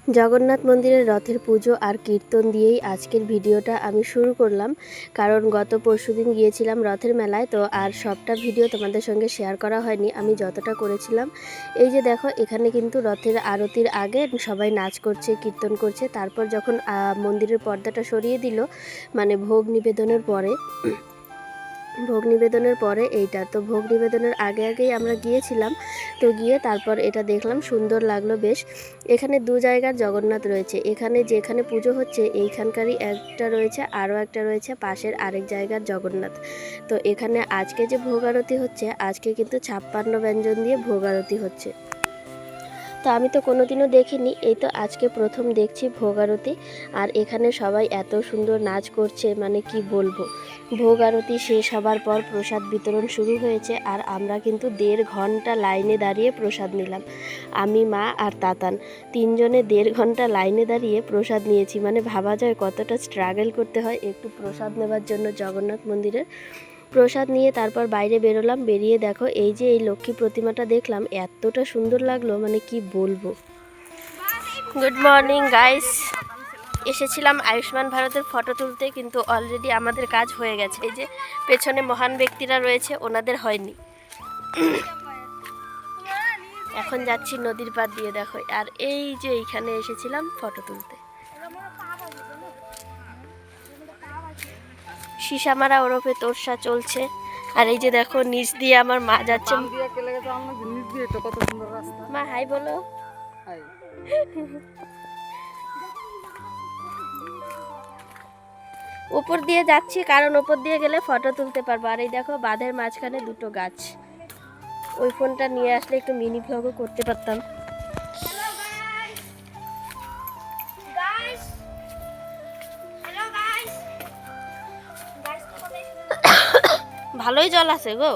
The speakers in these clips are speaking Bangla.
জগন্নাথ মন্দিরের রথের পুজো আর কীর্তন দিয়েই আজকের ভিডিওটা আমি শুরু করলাম। কারণ গত পরশুদিন গিয়েছিলাম রথের মেলায়, তো আর সবটা ভিডিও তোমাদের সঙ্গে শেয়ার করা হয়নি। আমি যতটা করেছিলাম, এই যে দেখো এখানে কিন্তু রথের আরতির আগে সবাই নাচ করছে, কীর্তন করছে। তারপর যখন মন্দিরের পর্দাটা সরিয়ে দিল, মানে ভোগ নিবেদনের পরে এইটা তো ভোগ নিবেদনের আগেই আমরা গিয়েছিলাম। তো গিয়ে তারপর এটা দেখলাম, সুন্দর লাগলো বেশ। এখানে দু জায়গার জগন্নাথ রয়েছে, এখানে যেখানে পুজো হচ্ছে এইখানকারই একটা রয়েছে, আরও একটা রয়েছে পাশের আরেক জায়গার জগন্নাথ। তো এখানে আজকে যে ভোগ আরতি হচ্ছে, আজকে কিন্তু 56 ব্যঞ্জন দিয়ে ভোগ আরতি হচ্ছে। তো আমি তো কোনোদিনও দেখিনি, এই তো আজকে প্রথম দেখছি ভোগ আরতি। আর এখানে সবাই এত সুন্দর নাচ করছে, মানে কি বলবো। ভোগ আরতি শেষ হবার পর প্রসাদ বিতরণ শুরু হয়েছে, আর আমরা কিন্তু 1.5 ঘন্টা লাইনে দাঁড়িয়ে প্রসাদ নিলাম। আমি, মা আর তাতান তিনজনে 1.5 ঘন্টা লাইনে দাঁড়িয়ে প্রসাদ নিয়েছি। মানে ভাবা যায় কতটা স্ট্রাগল করতে হয় একটু প্রসাদ নেবার জন্য জগন্নাথ মন্দিরে। প্রসাদ নিয়ে তারপর বাইরে বেরোলাম। বেরিয়ে দেখো এই যে এই লক্ষ্মী প্রতিমাটা দেখলাম, এতটা সুন্দর লাগলো, মানে কি বলবো। গুড মর্নিং গাইস, এসেছিলাম আয়ুষ্মান ভারতের ফটো তুলতে, কিন্তু অলরেডি আমাদের কাজ হয়ে গেছে। এই যে পেছনে মহান ব্যক্তিরা রয়েছে, ওনাদের হয়নি। এখন যাচ্ছি নদীর পাড় দিয়ে, দেখো। আর এই যে এইখানে এসেছিলাম ফটো তুলতে। সিসামারা ওরফে তোরসা চলছে। আর এই যে দেখো নিচ দিয়ে আমার মা যাচ্ছে। মা হাই বলো। উপর দিয়ে যাচ্ছি, কারণ উপর দিয়ে গেলে ফটো তুলতে পারবো। আর এই দেখো বাঁধের মাঝখানে দুটো গাছ, ওই ফোনটা নিয়ে আসলে একটু মিনি ভ্লগও করতে পারতাম। ভালোই জল আছে গো।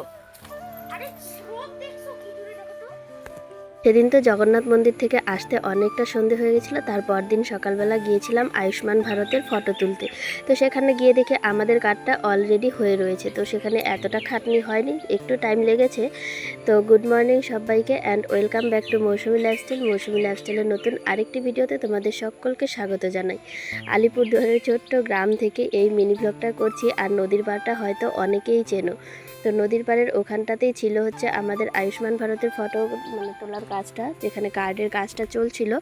সেদিন তো জগন্নাথ মন্দির থেকে আসতে অনেকটা সন্ধে হয়ে গেছিলো। তারপর দিন সকালবেলা গিয়েছিলাম আয়ুষ্মান ভারতের ফটো তুলতে। তো সেখানে গিয়ে দেখে আমাদের কার্ডটা অলরেডি হয়ে রয়েছে। তো সেখানে এতটা খাটনি হয়নি, একটু টাইম লেগেছে। তো গুড মর্নিং সবাইকে, and welcome back to Mousumi lifestyle. Mousumi লাইফস্টাইলের নতুন আরেকটি ভিডিওতে তোমাদের সকলকে স্বাগত জানাই। আলিপুরদুয়ারের ছোট্ট গ্রাম থেকে এই মিনি ব্লগটা করছি। আর নদীর পাড়টা হয়তো অনেকেই চেনো। তো নদীর পাড়ের ওখানটাতেই ছিল হচ্ছে আমাদের আয়ুষ্মান ভারতের ফটো মানে তোলার কাজটা, যেখানে কার্ডের কাজটা চলছিল।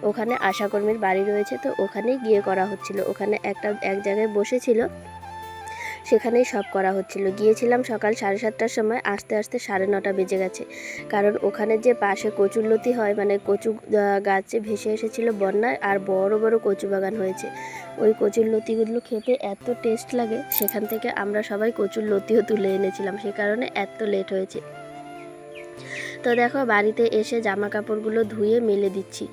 ওখানে আশাকর্মীর বাড়ি রয়েছে, তো ওখানেই গিয়ে করা হচ্ছিল। ওখানে এক জায়গায় বসেছিল, সেখানেই সব করা হচ্ছিল। গিয়েছিলাম সকাল 7:30টার সময়, আস্তে আস্তে 9:30 বেজে গেছে। কারণ ওখানে যে পাশে কচুরলতি হয়, মানে কচু গাছে ভেসে এসেছিল বন্যায়, আর বড় বড় কচু বাগান হয়েছে। ওই কচুর লতিগুলো খেতে এত টেস্ট লাগে, সেখান থেকে আমরা সবাই কচুর লতিও তুলে এনেছিলাম, সে কারণে এত লেট হয়েছে। তো দেখো বাড়িতে এসে জামা কাপড়গুলো ধুয়ে মেলে দিচ্ছি।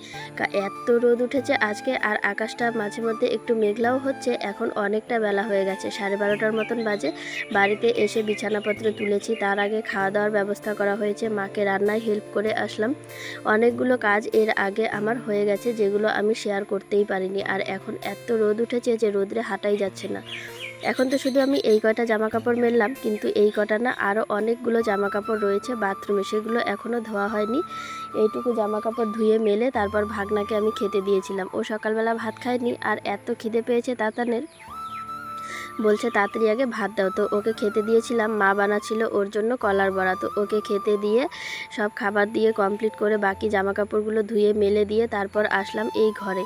এত রোদ উঠেছে আজকে, আর আকাশটা মাঝে মধ্যে একটু মেঘলাও হচ্ছে। এখন অনেকটা বেলা হয়ে গেছে, 12:30টার মতন বাজে। বাড়িতে এসে বিছানাপত্র তুলেছি, তার আগে খাওয়া দাওয়ার ব্যবস্থা করা হয়েছে, মাকে রান্নায় হেল্প করে আসলাম। অনেকগুলো কাজ এর আগে আমার হয়ে গেছে, যেগুলো আমি শেয়ার করতেই পারিনি। আর এখন এত রোদ উঠেছে যে রোদে হাঁটাই যাচ্ছে না। এখন তো শুধু আমি এই কয়টা জামা কাপড় মেললাম, কিন্তু এই কটা না, আরও অনেকগুলো জামা কাপড় রয়েছে বাথরুমে, সেগুলো এখনও ধোয়া হয়নি। এইটুকু জামা কাপড় ধুয়ে মেলে তারপর ভাগনাকে আমি খেতে দিয়েছিলাম। ও সকালবেলা ভাত খায়নি, আর এত খিদে পেয়েছে তাতানের, বলছে তাড়াতাড়ি আগে ভাত দাও। তো ওকে খেতে দিয়েছিলাম, মা বানাচ্ছিল ওর জন্য কলার বড়া। তো ওকে খেতে দিয়ে সব খাবার দিয়ে কমপ্লিট করে বাকি জামা কাপড়গুলো ধুয়ে মেলে দিয়ে তারপর আসলাম এই ঘরে।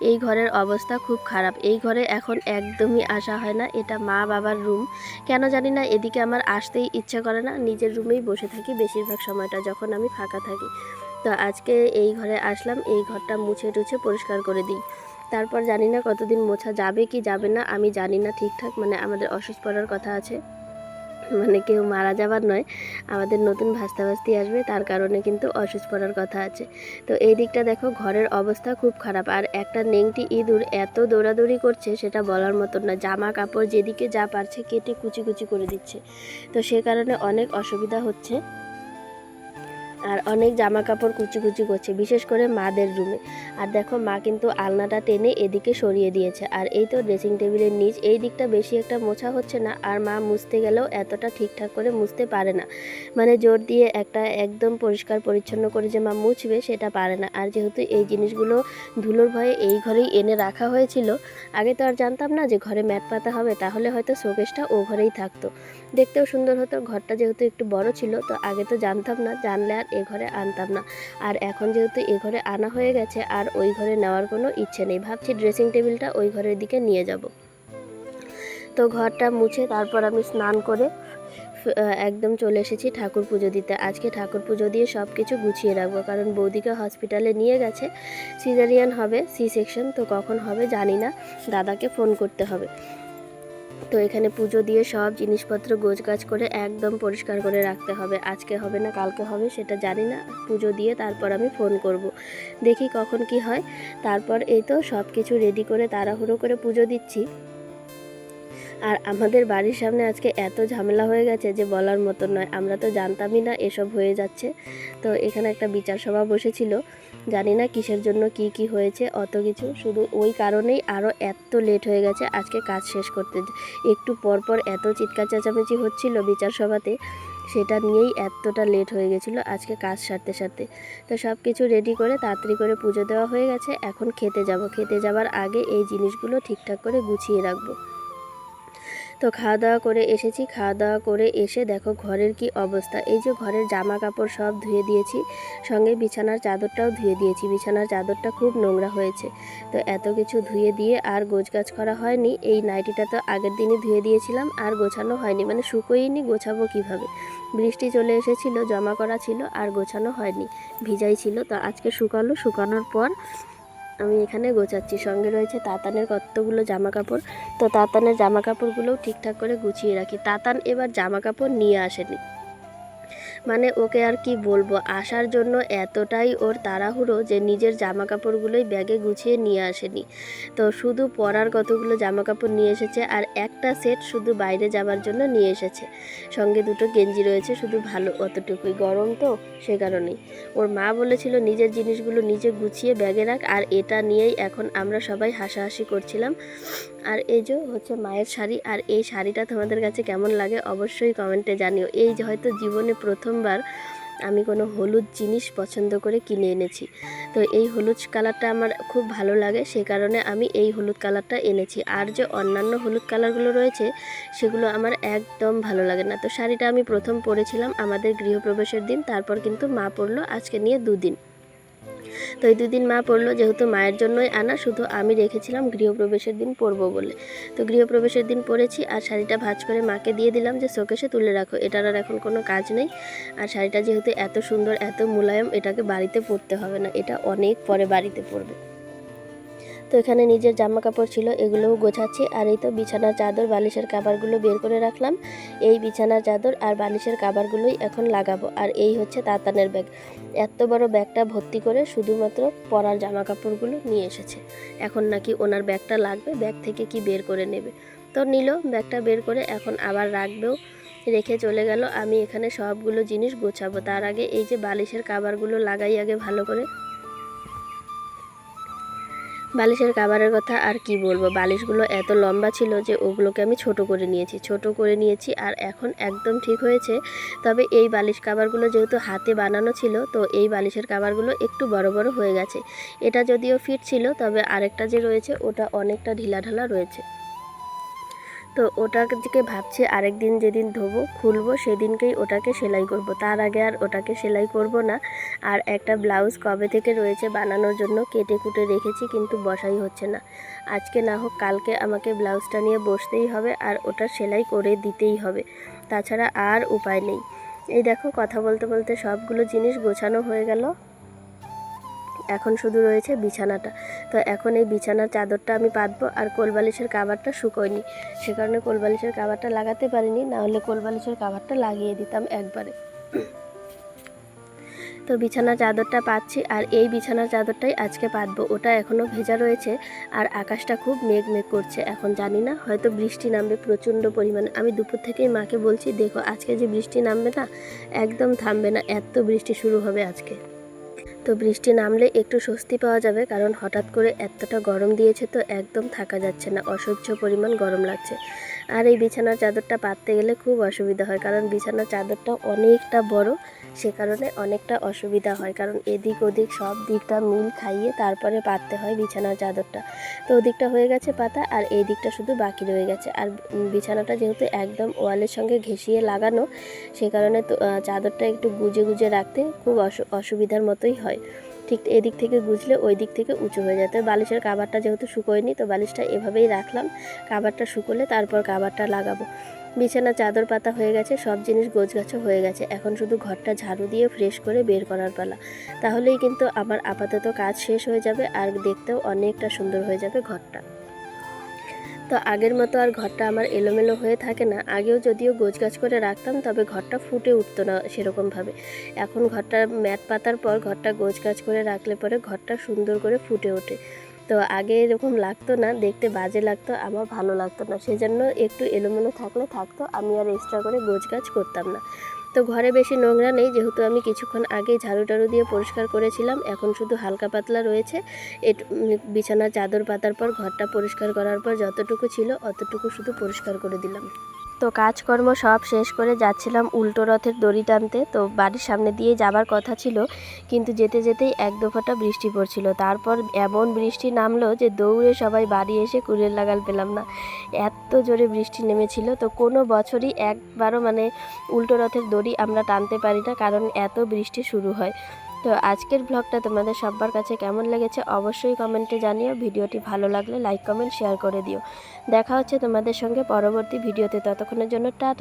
এই ঘরের অবস্থা খুব খারাপ, এই ঘরে এখন একদমই আসা হয় না। এটা মা বাবার রুম, কেন জানি না এদিকে আমার আসতেই ইচ্ছা করে না। নিজের রুমেই বসে থাকি বেশিরভাগ সময়টা যখন আমি ফাঁকা থাকি। তো আজকে এই ঘরে আসলাম, এই ঘরটা মুছে টুছে পরিষ্কার করে দিই। তারপর জানি না কতদিন মোছা যাবে কি যাবে না, আমি জানি না ঠিকঠাক। মানে আমাদের অসুস্থ পড়ার কথা আছে, মানে কেউ মারা যাবার নয়, আমাদের নতুন ভাস্তি আসবে, তার কারণে কিন্তু অসুস্থ পড়ার কথা আছে। তো এই দিকটা দেখো ঘরের অবস্থা খুব খারাপ। আর একটা নেংটি ইঁদুর এত দৌড়াদৌড়ি করছে সেটা বলার মতন না। জামা কাপড় যেদিকে যা পারছে কেটে কুচি কুচি করে দিচ্ছে। তো সে কারণে অনেক অসুবিধা হচ্ছে। আর অনেক জামা কাপড় কুচি কুচি করছে, বিশেষ করে মাদের রুমে। আর দেখো মা কিন্তু আলনাটা টেনে এদিকে সরিয়ে দিয়েছে। আর এই তো ড্রেসিং টেবিলের নিচ এই দিকটা বেশি একটা মোছা হচ্ছে না, আর মা মুছতে গেলেও এতটা ঠিকঠাক করে মুছতে পারে না, মানে জোর দিয়ে একটা একদম পরিষ্কার পরিচ্ছন্ন করে যে মা মুছবে সেটা পারে না। আর যেহেতু এই জিনিসগুলো ধুলোর ভয়ে এই ঘরেই এনে রাখা হয়েছিল, আগে তো আর জানতাম না যে ঘরে ম্যাট পাতা হবে, তাহলে হয়তো শোকেসটা ও ঘরেই থাকতো, দেখতেও সুন্দর হতো। ঘরটা যেহেতু একটু বড় ছিল, তো আগে তো জানতাম না, জানলে আর এ ঘরে আনতাম না। আর এখন যেহেতু এ ঘরে আনা হয়ে গেছে, আর ওই ঘরে নেওয়ার কোনো ইচ্ছে নেই, ভাবছি ড্রেসিং টেবিলটা ওই ঘরের দিকে নিয়ে যাব। তো ঘরটা মুছে তারপর আমি স্নান করে একদম চলে এসেছি ঠাকুর পুজো দিতে। আজকে ঠাকুর পুজো দিয়ে সব কিছু গুছিয়ে রাখবো, কারণ বৌদিকে হসপিটালে নিয়ে গেছে, সিজারিয়ান হবে, সি সেকশন, তো কখন হবে জানি না, দাদাকে ফোন করতে হবে। তো এখানে পুজো দিয়ে সব জিনিসপত্র গোছগাছ করে একদম পরিষ্কার করে রাখতে হবে। আজকে হবে না কালকে হবে সেটা জানি না, পুজো দিয়ে তারপর আমি ফোন করব, দেখি কখন কি হয়। তারপর এই তো সব কিছু রেডি করে তাড়াহুড়ো করে পুজো দিচ্ছি। আর আমাদের বাড়ির সামনে আজকে এত ঝামেলা হয়ে গেছে যে বলার মতো নয়, আমরা তো জানতামই না এসব হয়ে যাচ্ছে। তো এখানে একটা বিচার সভা বসেছিল, জানি না কিসের জন্য কি হয়েছে, অত কিছু, শুধু ওই কারণেই আরও এত লেট হয়ে গেছে আজকে কাজ শেষ করতে। একটু পরপর এত চিৎকার চেঁচামেচি হচ্ছিল বিচার সভাতে, সেটা নিয়েই এতটা লেট হয়ে গেছিলো আজকে কাজ সারতে সারতে। তো সব কিছু রেডি করে তাড়াতাড়ি করে পুজো দেওয়া হয়ে গেছে, এখন খেতে যাব। খেতে যাবার আগে এই জিনিসগুলো ঠিকঠাক করে গুছিয়ে রাখবো। তো খাওয়া দাওয়া করে এসেছি, খাওয়া দাওয়া করে এসে দেখো ঘরের কি অবস্থা। এই যে ঘরের জামা কাপড় সব ধুয়ে দিয়েছি, সঙ্গে বিছানার চাদরটাও ধুয়ে দিয়েছি। বিছানার চাদরটা খুব নোংরা হয়েছে, তো এত কিছু ধুয়ে দিয়ে আর গোছগাছ করা হয়নি। এই নাইটিটা তো আগের দিনই ধুয়ে দিয়েছিলাম, আর গোছানো হয়নি, মানে শুকোয়নি, গোছাবো কিভাবে। বৃষ্টি চলে এসেছিল, জমা করা ছিল, আর গোছানো হয়নি, ভিজাই ছিল। তো আজকে শুকালো, শুকানোর পর আমি এখানে গোছাচ্ছি। সঙ্গে রয়েছে তাতানের কতগুলো জামা কাপড়, তো তাতানের জামা কাপড়গুলোও ঠিকঠাক করে গুছিয়ে রাখি। তাতান এবার জামা কাপড় নিয়ে আসেনি, মানে ওকে আর কি বলবো, আসার জন্য এতটাই ওর তাড়াহুড়ো যে নিজের জামা কাপড়গুলোই ব্যাগে গুছিয়ে নিয়ে আসেনি। তো শুধু পরার কতগুলো জামা কাপড় নিয়ে এসেছে, আর একটা সেট শুধু বাইরে যাবার জন্য নিয়ে এসেছে। সঙ্গে দুটো গেঞ্জি রয়েছে, শুধু ভালো অতটুকুই, গরম তো সে কারণেই। ওর মা বলেছিল নিজের জিনিসগুলো নিজে গুছিয়ে ব্যাগে রাখ, আর এটা নিয়েই এখন আমরা সবাই হাসাহাসি করছিলাম। আর এই যে হচ্ছে মায়ের শাড়ি, আর এই শাড়িটা তোমাদের কাছে কেমন লাগে অবশ্যই কমেন্টে জানিও। এই যে হয়তো জীবনে প্রথমবার আমি কোনো হলুদ জিনিস পছন্দ করে কিনে এনেছি। তো এই হলুদ কালারটা আমার খুব ভালো লাগে, সে কারণে আমি এই হলুদ কালারটা এনেছি। আর যে অন্যান্য হলুদ কালারগুলো রয়েছে সেগুলো আমার একদম ভালো লাগে না। তো শাড়িটা আমি প্রথম পরেছিলাম আমাদের গৃহপ্রবেশের দিন, তারপর কিন্তু মা পরলো আজকে নিয়ে 2 দিন। তো এই 2 দিন মা পরলো, যেহেতু মায়ের জন্যই আনা, শুধু আমি রেখেছিলাম গৃহপ্রবেশের দিন পরবো বলে। তো গৃহপ্রবেশের দিন পরেছি, আর শাড়িটা ভাঁজ করে মাকে দিয়ে দিলাম যে শোকেসে তুলে রাখো, এটার আর এখন কোনো কাজ নেই। আর শাড়িটা যেহেতু এত সুন্দর এত মোলায়েম, এটাকে বাড়িতে পরতে হবে না, এটা অনেক পরে বাড়িতে পরবে। তো এখানে নিজের জামা কাপড় ছিল, এগুলোও গোছাচ্ছি। আর এই তো বিছানার চাদর বালিশের কাভারগুলো বের করে রাখলাম। এই বিছানার চাদর আর বালিশের কাভারগুলোই এখন লাগাবো। আর এই হচ্ছে তাতানের ব্যাগ, এত বড় ব্যাগটা ভর্তি করে শুধুমাত্র পরার জামা কাপড়গুলো নিয়ে এসেছে। এখন নাকি ওনার ব্যাগটা লাগবে, ব্যাগ থেকে কি বের করে নেবে। তো নিল ব্যাগটা বের করে, এখন আবার রাখবেও, রেখে চলে গেল। আমি এখানে সবগুলো জিনিস গোছাবো, তার আগে এই যে বালিশের কাভারগুলো লাগাই আগে ভালো করে। বালিশের কাভারের কথা আর কি বলবো, বালিশগুলো এত লম্বা ছিল যে ওগুলোকে আমি ছোট করে নিয়েছি, আর এখন একদম ঠিক হয়েছে। তবে এই বালিশ কাভারগুলো যেহেতু হাতে বানানো ছিল, তো এই বালিশের কাভারগুলো একটু বড় বড় হয়ে গেছে। এটা যদিও ফিট ছিল, তবে আরেকটা যে রয়েছে ওটা অনেকটা ঢিলাঢালা রয়েছে। তো ওটাকে ভাবছি আরেকদিন যেদিন ধোবো খুলবো সেদিনকেই ওটাকে সেলাই করব, তার আগে আর ওটাকে সেলাই করব না। আর একটা ব্লাউজ কবে থেকে রয়েছে বানানোর জন্য, কেটে কুটে রেখেছি, কিন্তু বসাই হচ্ছে না। আজকে না হোক কালকে আমাকে ব্লাউজটা নিয়ে বসতেই হবে, আর ওটা সেলাই করে দিতেই হবে, তাছাড়া আর উপায় নেই। এই দেখো কথা বলতে বলতে সবগুলো জিনিস গোছানো হয়ে গেল, এখন শুধু রয়েছে বিছানাটা। তো এখন এই বিছানার চাদরটা আমি পাতবো, আর কোলবালিশের কাভারটা শুকোয়নি, সে কারণে কোলবালিশের কাভারটা লাগাতে পারিনি, না হলে কোলবালিশের কাভারটা লাগিয়ে দিতাম একবারে। তো বিছানার চাদরটা পাচ্ছি, আর এই বিছানার চাদরটাই আজকে পাতবো। ওটা এখনও ভেজা রয়েছে আর আকাশটা খুব মেঘ মেঘ করছে। এখন জানি না, হয়তো বৃষ্টি নামবে প্রচণ্ড পরিমাণে। আমি দুপুর থেকেই মাকে বলছি, দেখো আজকে যে বৃষ্টি নামবে না, একদম থামবে না, এত বৃষ্টি শুরু হবে আজকে। তো বৃষ্টি নামলে একটু স্বস্তি পাওয়া যাবে, কারণ হঠাৎ করে এতটা গরম দিয়েছে, তো একদম থাকা যাচ্ছে না, অসহ্য পরিমাণ গরম লাগছে। আর এই বিছানার চাদরটা পাততে গেলে খুব অসুবিধা হয়, কারণ বিছানার চাদরটা অনেকটা বড়, সে কারণে অনেকটা অসুবিধা হয়, কারণ এদিক ওদিক সব দিকটা মিল খাইয়ে তারপরে পাততে হয় বিছানার চাদরটা। তো ওদিকটা হয়ে গেছে পাতা, আর এই দিকটা শুধু বাকি রয়ে গেছে। আর বিছানাটা যেহেতু একদম ওয়ালের সঙ্গে ঘেঁষিয়ে লাগানো, সে কারণে তো চাদরটা একটু গুজে গুজে রাখতে খুব অসুবিধার মতোই হয়। ঠিক এদিক থেকে গুজলে ওই দিক থেকে উঁচু হয়ে যায়। তো বালিশের কাভারটা যেহেতু শুকোয়নি, তো বালিশটা এভাবেই রাখলাম, কাভারটা শুকোলে তারপর কাভারটা লাগাবো। বিছানা চাদর পাতা হয়ে গেছে, সব জিনিস গোছগাছো হয়ে গেছে, এখন শুধু ঘরটা ঝাড়ু দিয়ে ফ্রেশ করে বের করার পালা। তাহলেই কিন্তু আমার আপাতত কাজ শেষ হয়ে যাবে, আর দেখতেও অনেকটা সুন্দর হয়ে যাবে ঘরটা। তো আগের মতো আর ঘরটা আমার এলোমেলো হয়ে থাকে না। আগেও যদিও গোছগাছ করে রাখতাম, তবে ঘরটা ফুটে উঠতো না সেরকমভাবে। এখন ঘরটা ম্যাট পাতার পর ঘরটা গোছগাছ করে রাখলে পরে ঘরটা সুন্দর করে ফুটে ওঠে। তো আগে এরকম লাগতো না, দেখতে বাজে লাগতো, আমার ভালো লাগতো না, সেজন্য একটু এলোমেলো থাকলে থাকতো, আমি আর এক্সট্রা করে গোছগাছ করতাম না। তো ঘরে বেশি নোংরা নেই, যেহেতু আমি কিছুক্ষণ আগেই ঝাড়ু টাড়ু দিয়ে পরিষ্কার করেছিলাম। এখন শুধু হালকা পাতলা রয়েছে। বিছানার চাদর পাতার পর ঘরটা পরিষ্কার করার পর যতটুকু ছিল অতটুকু শুধু পরিষ্কার করে দিলাম। তো কাজকর্ম সব শেষ করে যাচ্ছিলাম উল্টো রথের দড়ি টানতে। তো বাড়ির সামনে দিয়ে যাবার কথা ছিল, কিন্তু যেতে যেতেই এক দফাটা বৃষ্টি পড়ছিল। তারপর এমন বৃষ্টি নামলো যে দৌড়ে সবাই বাড়ি এসে কুলের লাগাল পেলাম না, এত জোরে বৃষ্টি নেমেছিল। তো কোনো বছরই একবারও উল্টো রথের দড়ি আমরা টানতে পারি না, কারণ এত বৃষ্টি শুরু হয়। তো আজকের ব্লগটা তোমাদের সবার কাছে কেমন লেগেছে অবশ্যই কমেন্টে জানিও। ভিডিওটি ভালো লাগলে লাইক কমেন্ট শেয়ার করে দিও। দেখা হচ্ছে তোমাদের সঙ্গে পরবর্তী ভিডিওতে, ততক্ষণের জন্য টাটা।